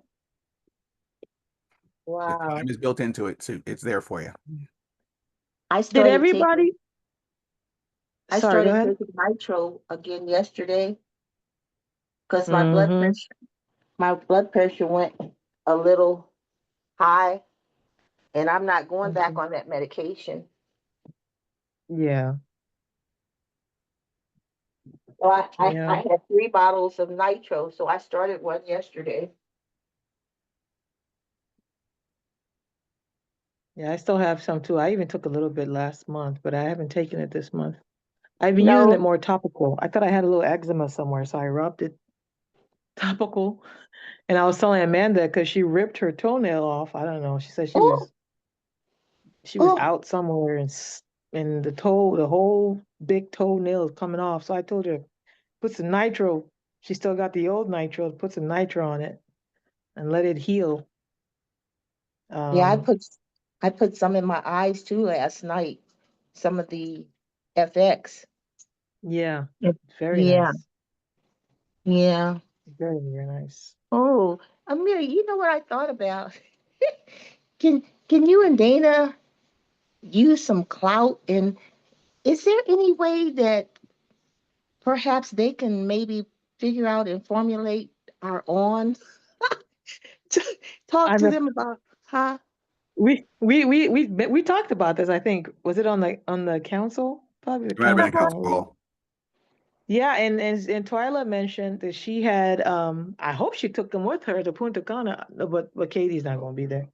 The Wow. time is built into it, so it's there for you. I Did started everybody? taking I Sorry, go started ahead. taking nitro again yesterday because Mm-hmm. my blood pressure went a little high, and I'm not going back on that medication. Yeah. So I Yeah. had 3 bottles of nitro, so I started one yesterday. Yeah, I still have some too. I even took a little bit last month, but I haven't taken it this month. I've been using it No. more topical. I thought I had a little eczema somewhere, so I rubbed it topical. And I was telling Amanda because she ripped her toenail off. I don't know. She said Oh, she was oh, out somewhere and the whole big toenail is coming off. So I told her, put some nitro. She still got the old nitro. Put some nitro on it and let it heal. yeah, Um, I put some in my eyes too last night. Some of the FX. yeah, Yep. very Yeah, nice. yeah. Very, very nice. Oh, Amir, you know what I thought about? Can you and Dana use some clout? And is there any way that perhaps they can maybe figure out and formulate our on? Talk I'm to a, them about, huh? we talked about this, I think. Was it on the council? Probably the It might have been a council council call. call. Yeah, and Twyla mentioned that she had I hope she took them with her to Punta Cana, but Katie's not gonna be there.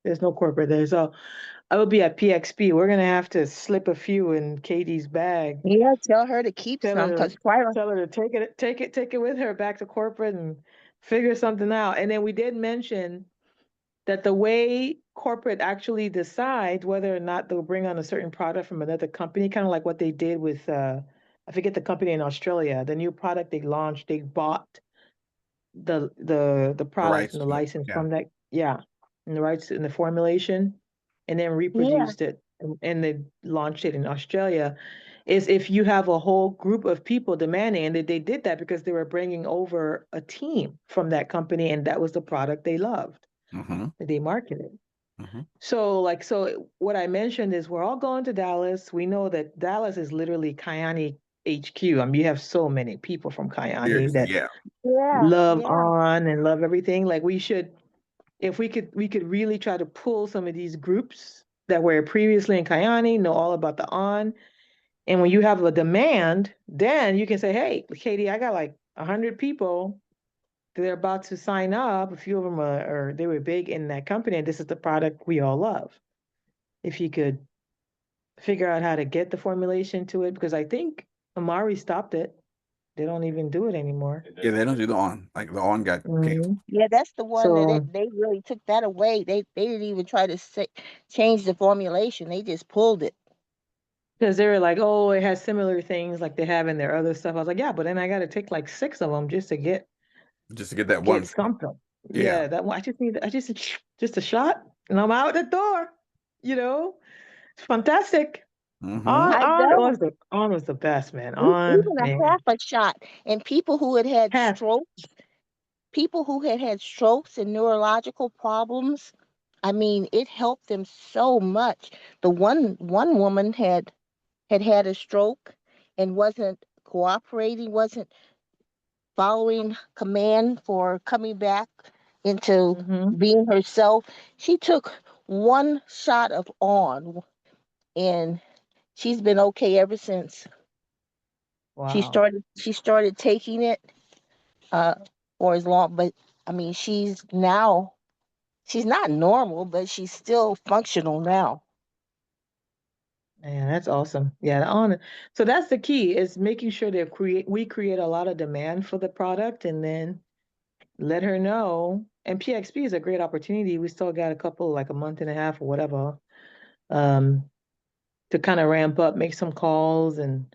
There's no corporate there. So I will be at PXP. We're gonna have to slip a few in Katie's bag. Yeah, tell her to keep Tell some her to because Twyla. tell her to take it with her back to corporate and figure something out. And then we did mention that the way corporate actually decide whether or not they'll bring on a certain product from another company, kind of like what they did with I forget the company in Australia, the new product they launched, they bought the product rights and the to it, license yeah. from that, yeah, and the rights and the formulation, and then reproduced it and they launched it in Australia. Is if you have a whole group of people demanding, and they did that because they were bringing over a team from that company, and that was the product they loved Mm-hmm. that they marketed. Mm-hmm. So what I mentioned is we're all going to Dallas. We know that Dallas is literally Kyani HQ. I mean, you have so many people from Kyani Seriously, that yeah. love on and love everything. Like we should, if we could really try to pull some of these groups that were previously in Kyani, know all about the on. And when you have a demand, then you can say, hey, Katie, I got like 100 people. They're about to sign up. A few of them are they were big in that company, and this is the product we all love. If you could figure out how to get the formulation to it, because I think Amari stopped it. They don't even do it anymore. Yeah, they don't do the on. Like the on got canceled. Mhm. Yeah, that's the one that So they really took that away. They didn't even try to change the formulation. They just pulled it. because they were like, oh, it has similar things like they have in their other stuff. I was like, yeah, but then I got to take like 6 of them just to Just to get that one get thing. something. Yeah. Yeah, that one. I just a shot, and I'm out the door. You know, it's fantastic. Mm-hmm. I On know. was the best, man. On Even a man, half a shot, and people who had half. strokes, people who had strokes and neurological problems. I mean, it helped them so much. The one woman had a stroke and wasn't cooperating, wasn't following command for coming back into Mm-hmm. being herself. She took one shot of on, and she's been okay ever since. Wow. She started taking it uh for as long, but I mean, she's not normal, but she's still functional now. Man, that's awesome. Yeah, the on. So that's the key is making sure that we create a lot of demand for the product, and then let her know. And PXP is a great opportunity. We still got a couple, like a month and a half or whatever, um, to kind of ramp up, make some calls, and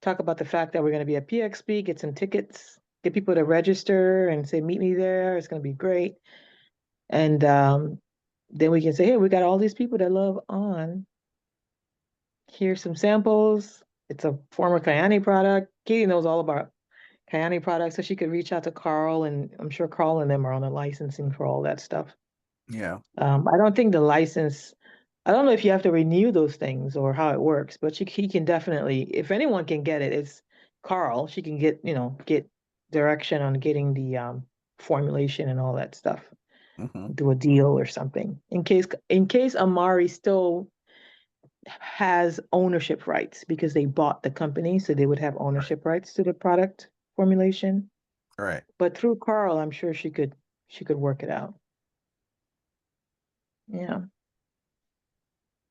talk about the fact that we're going to be at PXP, get some tickets, get people to register, and say, meet me there. It's going to be great. And then we can say, hey, we got all these people that love on. Here's some samples. It's a former Kyani product. Katie knows all about Kyani products, so she could reach out to Carl, and I'm sure Carl and them are on the licensing for all that stuff. Yeah. I don't think the license, I don't know if you have to renew those things or how it works, but he can definitely, if anyone can get it, it's Carl. She can get direction on getting the formulation and all that stuff. Mm-hmm. Do a deal or something in case Amari still has ownership rights because they bought the company, so they would have ownership rights to the product formulation. All right. But through Carl, I'm sure she could work it out. Yeah.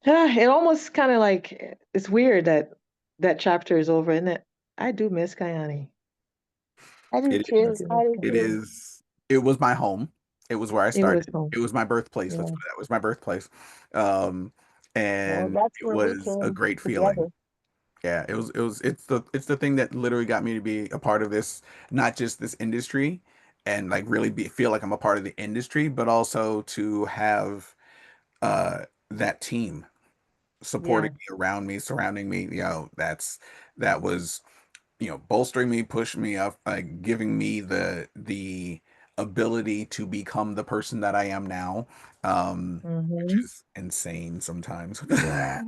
It almost kind of like it's weird that that chapter is over, isn't it? I do miss Kayani. I do It too. I is. do I miss do It too. Kayani. is. It was my home. It was where I It was started. home. It was my birthplace. Let's Yeah. put it that was my birthplace. Um, Well, and that's it where we was a came great feeling. together. Yeah, it was. It was. It's the thing that literally got me to be a part of this, not just this industry, and like really feel like I'm a part of the industry, but also to have that team Yeah. supporting me, around me, surrounding me. That was bolstering me, pushing me up, like giving me the ability to become the person that I am now, which Mm-hmm. is insane sometimes. Yeah.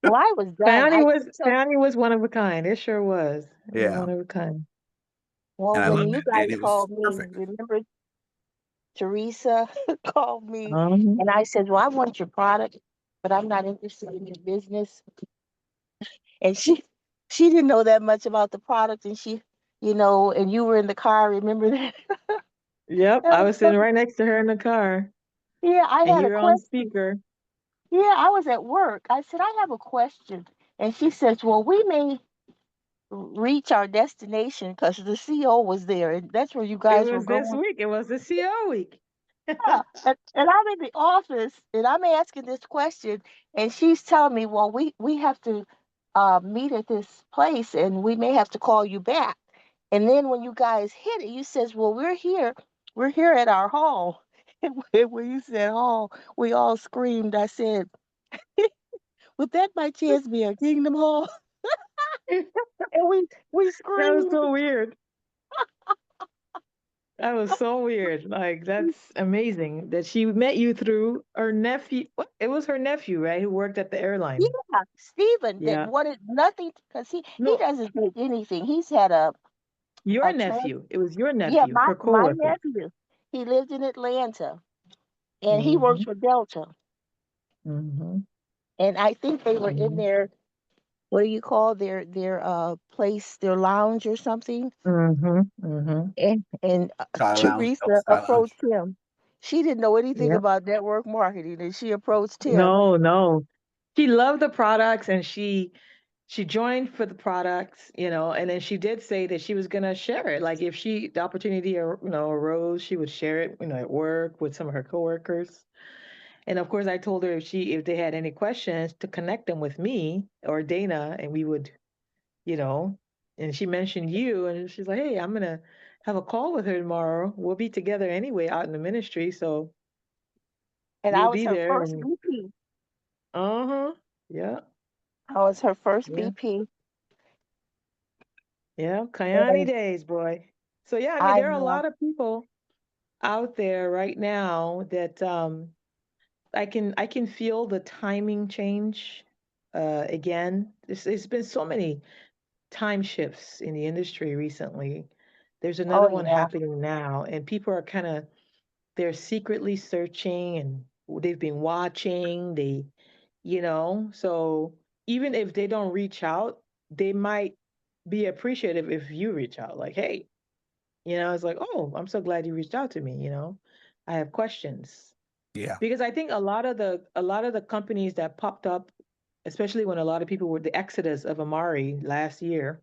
Well, I was done. Kayani I was so Kayani was one of a kind. It sure was. It was Yeah, one of a kind. and well I when loved you it, and guys it was called me. perfect. Remember Teresa called me, Um, and I said, "Well, I want your product, but I'm not interested in your business." And she didn't know that much about the product, and and you were in the car. Remember that? yep, That I was was so- sitting right next to her in the car, yeah, I and had you a were on question. speaker. Yeah, I was at work. I said, I have a question. And she says, well, we may reach our destination because the CO was there. And that's where you It guys were was this going. week. It was the CO week. Yeah, and I'm in the office and I'm asking this question, and she's telling me, well, we have to meet at this place, and we may have to call you back. And then when you guys hit it, you says, well, we're here at our hall. And when you said hall, we all screamed. I said, would that by chance be a Kingdom Hall? And we That was screamed. so weird. That was so weird. Like, that's amazing that she met you through her nephew. It was her nephew, right? Who worked at the airline. Yeah, Stephen that Yeah. wanted nothing because he No, doesn't take anything. He's had your a trans nephew. It was your yeah, nephew, her my coworker. nephew. He lived in Atlanta and he works Mm-hmm. for Delta. Mm-hmm. And I think they were in Mm-hmm. their what do you call their place, their lounge or something. Mm-hmm. Mm-hmm. And Sky Lounge, Delta Teresa Sky Lounge. approached him. She didn't know anything Yep. about network marketing, and she approached him. No, no. She loved the products and she joined for the products, and then she did say that she was gonna share it. Like if the opportunity arose, she would share it, at work with some of her coworkers. And of course I told her if they had any questions to connect them with me or Dana, and we would, you know, and she mentioned you, and she's like, hey, I'm gonna have a call with her tomorrow. We'll be together anyway out in the ministry, so And I we'll was be her there. first And VP. uh-huh. Yeah. I was her first Yeah. VP. Yeah. Kayani And days, boy. So yeah, I mean, I there are a know. lot of people out there right now that I can feel the timing change again. It's been so many time shifts in the industry recently. There's Oh another one yeah. happening now, and people are they're secretly searching, and they've been watching. So even if they don't reach out, they might be appreciative if you reach out. Like, hey, it's like, oh, I'm so glad you reached out to me. I have questions. Yeah. Because I think a lot of the companies that popped up, especially when a lot of people were the exodus of Amari last year,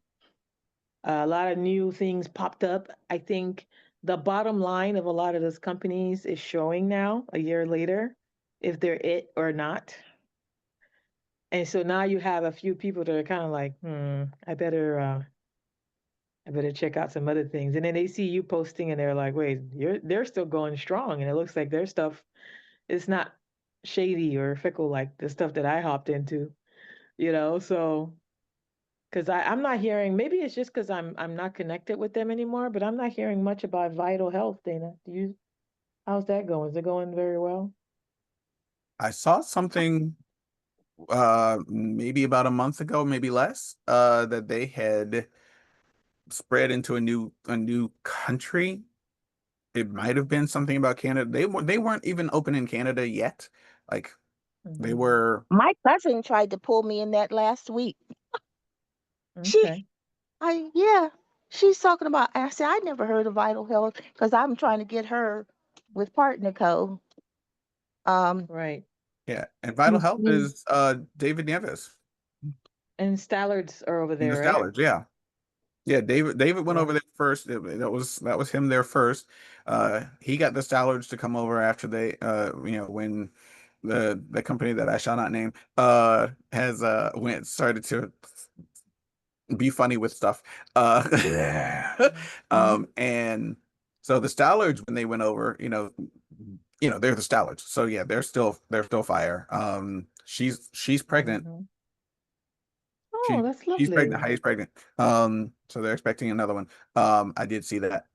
a lot of new things popped up. I think the bottom line of a lot of those companies is showing now, a year later, if they're it or not. And so now you have a few people that are kind of like, I better check out some other things. And then they see you posting and they're like, wait, they're still going strong. And it looks like their stuff is not shady or fickle like the stuff that I hopped into, so because I'm not hearing, maybe it's just because I'm not connected with them anymore, but I'm not hearing much about Vital Health, Dana. How's that going? Is it going very well? I saw something maybe about a month ago, maybe less, that they had spread into a new country. It might have been something about Canada. They weren't even open in Canada yet. Like they Mhm. were. My cousin tried to pull me in that last week. She, Okay. yeah, she's talking about. I said I never heard of Vital Health because I'm trying to get her with Partner Co. Um, Right. Yeah, and Vital you, Health you, is David Nieves. And Stallards are over And the there, right? Stallards, yeah. Yeah, David went Yeah. over there first. That was him there first. He got the Stallards to come over after when the company that I shall not name has went started to be funny with stuff. Mhm. And so the Stallards, when they went over, they're the Stallards. So yeah, they're still fire. She's pregnant. Mhm. Oh, She that's she's pregnant. lovely. Heidi's pregnant. So they're expecting another one. I did see that.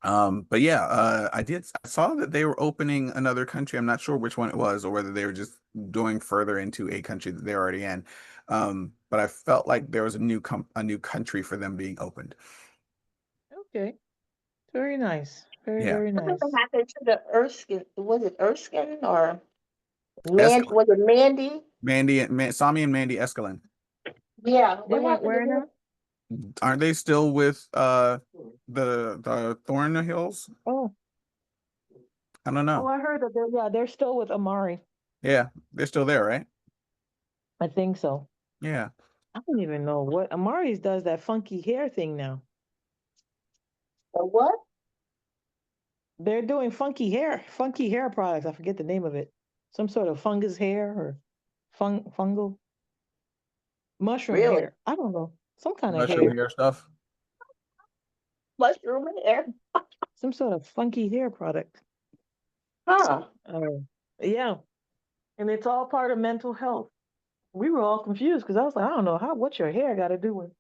But yeah, I saw that they were opening another country. I'm not sure which one it was, or whether they were just going further into a country that they're already in. But I felt like there was a new country for them being opened. Okay. Very nice. Very, Yeah. very whatever nice. happened to the Erskine? Was it Erskine or Escalon. Was it Mandy? Sami and Mandy Escalon. Yeah, They what went happened to where him? now? Aren't they still with the Thorn Hills? Oh, I don't oh, know. I heard that they're still with Amari. Yeah, they're still there, right? I think so. Yeah. I don't even know what Amari's does that funky hair thing now. The what? They're doing funky hair products. I forget the name of it. Some sort of fungus hair or fungal mushroom Really? hair. I don't know. Some kind of Mushroom hair. hair stuff. Mushroom hair. Some sort of funky hair product. Huh. Yeah. And it's all part of mental health. We were all confused because I was like, I don't know what's your hair got to do with.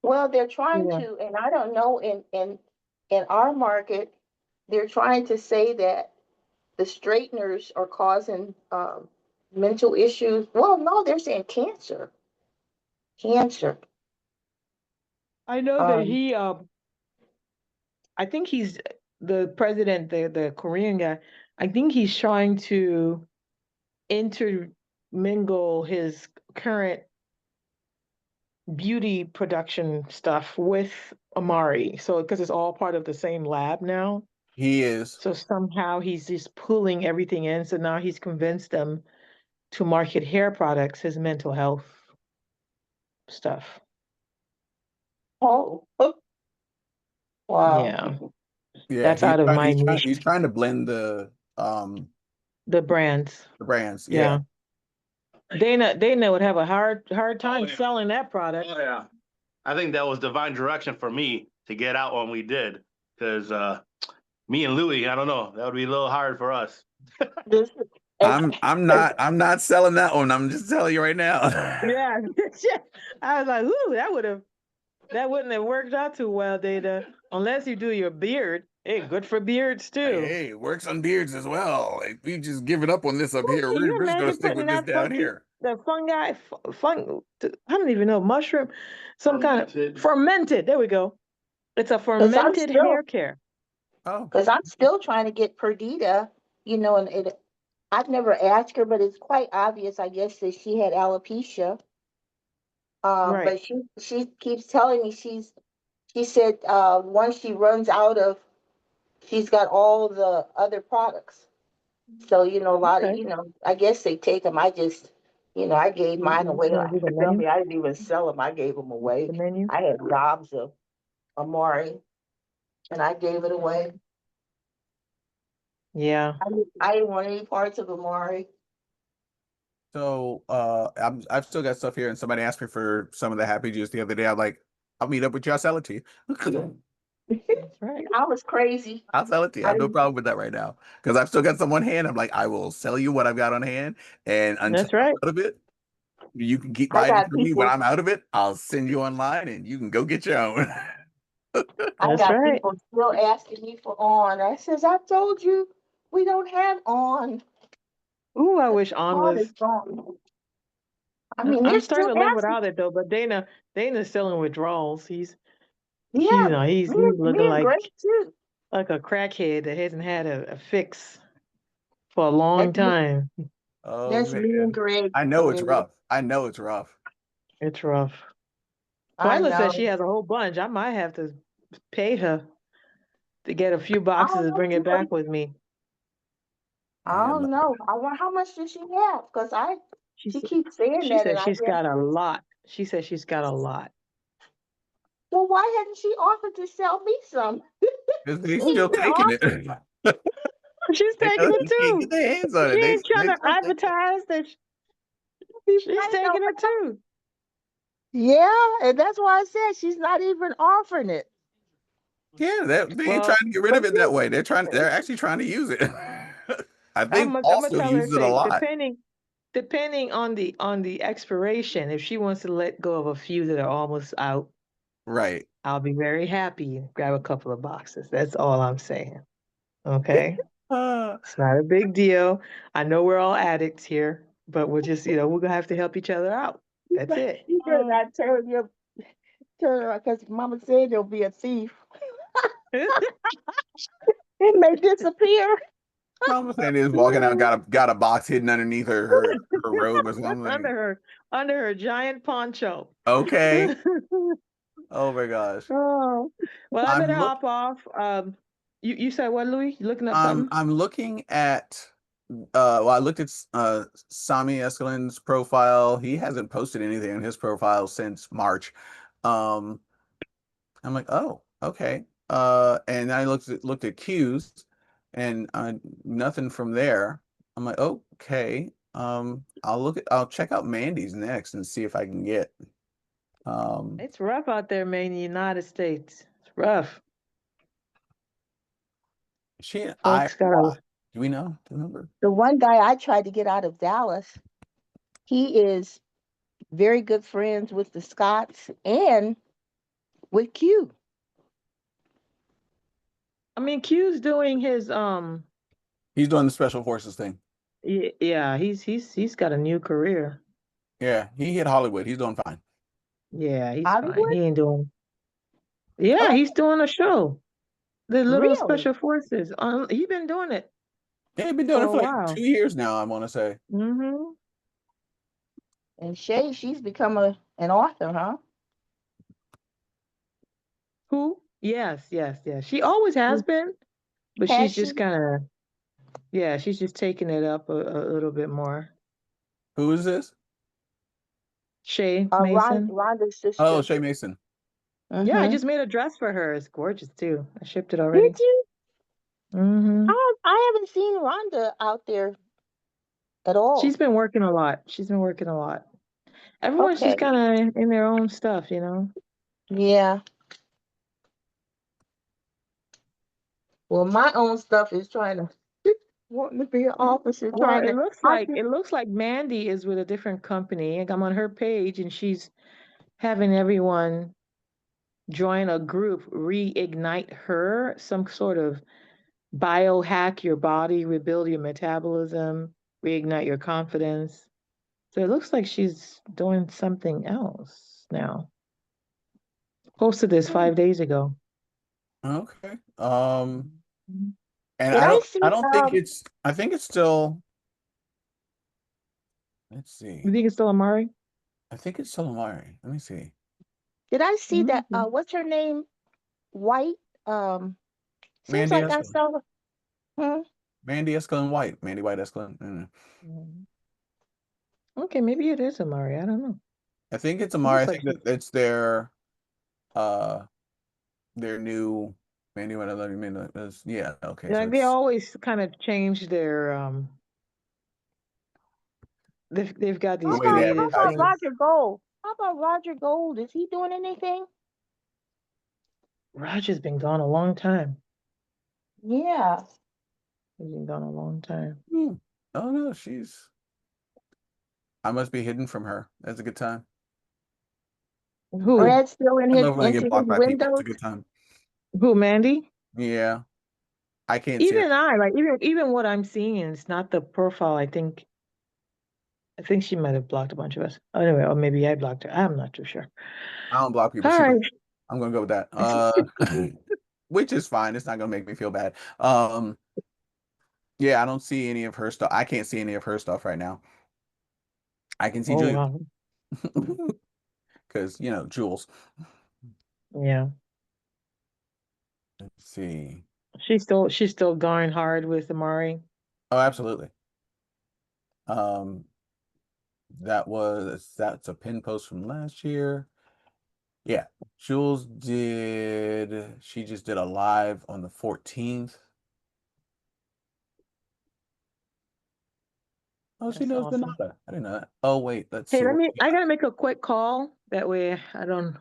Well, they're trying Yeah. to, and I don't know, in our market, they're trying to say that the straighteners are causing mental issues. Well, no, they're saying cancer. Cancer. I know that Um, he I think he's the president, the Korean guy. I think he's trying to intermingle his current beauty production stuff with Amari. So because it's all part of the same lab now. He is. So somehow he's just pulling everything in. So now he's convinced them to market hair products, his mental health stuff. oh, wow. Yeah. Yeah, That's out of my niche. he's trying to blend The brands. the brands. Yeah. Dana would have a hard time yeah. selling that product. Oh, yeah. I think that was divine direction for me to get out when we did. Because me and Louis, I don't know, that would be a little hard for us. This, and, I'm not selling that one. I'm just telling you right now. Yeah. I was like, ooh, that wouldn't have worked out too well, Dana. Unless you do your beard. Hey, good for beards too. Hey, it works on beards as well. Like, we just giving up on this up Well, here. can you We're just gonna imagine stick putting with this that down here. the fungi, I don't even know, mushroom, some kind of Fermented. fermented. There we go. It's a because fermented hair care. Oh, I'm still trying to get Perdita, and I've never asked her, but it's quite obvious, I guess, that she had alopecia. Right. But she keeps telling me she said once she runs out of, she's got all the other products. So a lot of Okay. I guess they take them. I just I gave mine You away. want to do the Tell menu? me, I didn't even sell them. I gave them away. The menu? I had gobs of Amari, and I gave it away. Yeah. I didn't want any parts of Amari. so I've still got stuff here, and somebody asked me for some of the happy juice the other day. I'm like, I'll meet up with you. I'll sell it to you. That's right. I was crazy. I'll sell it to you. I I have no didn't. problem with that right now because I've still got some on hand. I'm like, I will sell you what I've got on hand, and until That's right. I'm out of it, you can keep I buying it got from me. When people. I'm out of it, I'll send you online, and you can go get your own. I That's got right. people still asking me for on. I says, I told you we don't have on. Ooh, I wish On On was. is gone. I mean, they're I'm still starting to live asking. without it though. But Dana's selling withdrawals. He's Yeah, he's me looking and Greg too. like a crackhead that hasn't had a fix for a long That's me, time. Oh that's me and man, Greg. I know it's rough. I know it's rough. It's rough. I Twyla says she know. has a whole bunch. I might have to pay her to get a few I boxes don't and know. bring it back with me. I Yeah, don't know. I wonder how much does she have? Because She she said keeps saying she that, and said I she's guess. got a lot. She said she's got a lot. Well, why hadn't she offered to sell me some? because She they ain't still even taking it. offered. She's They taking know it you can't too. get their hands on She it. ain't trying They to still taking it. advertise that she's I know. taking it too. Yeah, and that's why I said she's not even offering it. Yeah, they ain't trying Well, to get rid But of it that way. They're actually trying to use it. I think I'm Paul gonna still tell her, uses it a say, lot. depending on the expiration, if she wants to let go of a few that are almost out, Right. I'll be very happy and grab a couple of boxes. That's all I'm saying. Okay. Uh, It's not a big deal. I know we're all addicts here, but we're just, we're gonna have to help each other out. That's it. you better not turn her because Mama said there'll be a thief. It may disappear. Mama Sandy is walking out, got a box hidden underneath her robe or under something. her giant poncho. Okay. Oh my gosh. Oh, well, I better I'm look hop off. You said what, Louis? You looking up something? I'm looking at well, I looked at Sami Eskelin's profile. He hasn't posted anything on his profile since March. Um I'm like, oh, okay. And I looked at Q's, and nothing from there. I'm like, okay. I'll check out Mandy's next and see if I can get. It's rough out there, man, in the United States. It's rough. She and Folks gotta. do we know? Do you remember? The one guy I tried to get out of Dallas, he is very good friends with the Scotts and with Q. I mean, Q's doing his He's doing the special forces thing. yeah, he's got a new career. Yeah, he hit Hollywood. He's doing fine. Yeah, he's fine. Hollywood? He ain't doing. Yeah, Oh, he's doing a show. The little really? special forces. He's been doing it Yeah, he's been doing for it a for like while. 2 years now, I want to say. Mm-hmm. And Shay, she's become an author, huh? Who? Yes, yes, yes. She always has been, but Has she's she? just kind of, yeah, she's just taking it up a little bit more. Who is this? Shay Mason. Rhonda's Oh, sister. Shay Mason. Yeah, I Mm-hmm. just made a dress for her. It's gorgeous too. I shipped it already. Did you? Mm-hmm. I haven't seen Rhonda out there at all. She's been working a lot. She's been working a lot. Everyone's Okay. just kind of in their own stuff, you know. Yeah. Well, my own stuff is trying to wanting to be an officer, Well, trying to. it looks like Mandy is with a different company. I'm on her page, and she's having everyone join a group, reignite her, some sort of biohack your body, rebuild your metabolism, reignite your confidence. So it looks like she's doing something else now. Posted this 5 days ago. Okay. Mhm. And Did I see? I don't think I think it's still, let's see. You think it's still Amari? I think it's still Amari. Let me see. Did I see that? Mhm. What's her name? White. Seems Mandy like I Escalon. saw her. Hmm? Mandy Escalon White. Mandy White Escalon. Mhm. Okay, maybe it is Amari. I don't know. I think it's It Amari. I looks like think that it's their new Mandy White. I love you, Mandy. Yeah. Okay. So like they it's always kind of change their they've got the How these way they about creative advertise it. things. Roger Gold? How about Roger Gold? Is he doing anything? Roger's been gone a long time. Yeah. He's been gone a long time. Hmm. Oh no, I must be hidden from her. That's a good time. Who? Red still I love when I into get his blocked by people. It's windows. a good time. Who, Mandy? Yeah. I can't see her. Even I, like even what I'm seeing, it's not the profile. I think she might have blocked a bunch of us. Anyway, or maybe I blocked her. I'm not too sure. I don't block people. All She right. blocked. I'm gonna go with that. Which is fine. It's not gonna make me feel bad. Yeah, I don't see any of her stuff. I can't see any of her stuff right now. I can see Oh Julia wow. because Jules. Yeah. Let's see. She's still going hard with Amari. Oh, absolutely. Um, that's a pin post from last year. Yeah, Jules she just did a live on the 14th. Oh, she That's knows awesome. Donata. I didn't know that. Oh, wait, let's Hey, see. I gotta make a quick call. That way I don't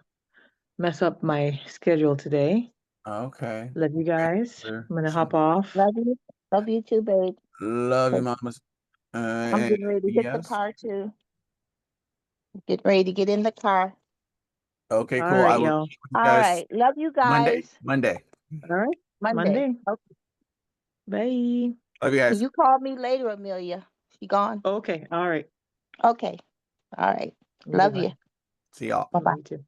mess up my schedule today. Okay. Love you guys. Sure. I'm gonna hop off. Love you. Love you too, babe. Love you, mamas. I'm getting ready to hit the Yes. car too. Get ready to get in the car. Okay, All cool. I right, will y'all. see you All guys right. Love you Monday. guys. Monday. All right. Monday. Monday. Okay. Bye. Love you Can guys. you call me later, Amelia? She gone? Okay. All right. Okay. All right. Love Goodbye. you. See y'all. Bye bye. You too.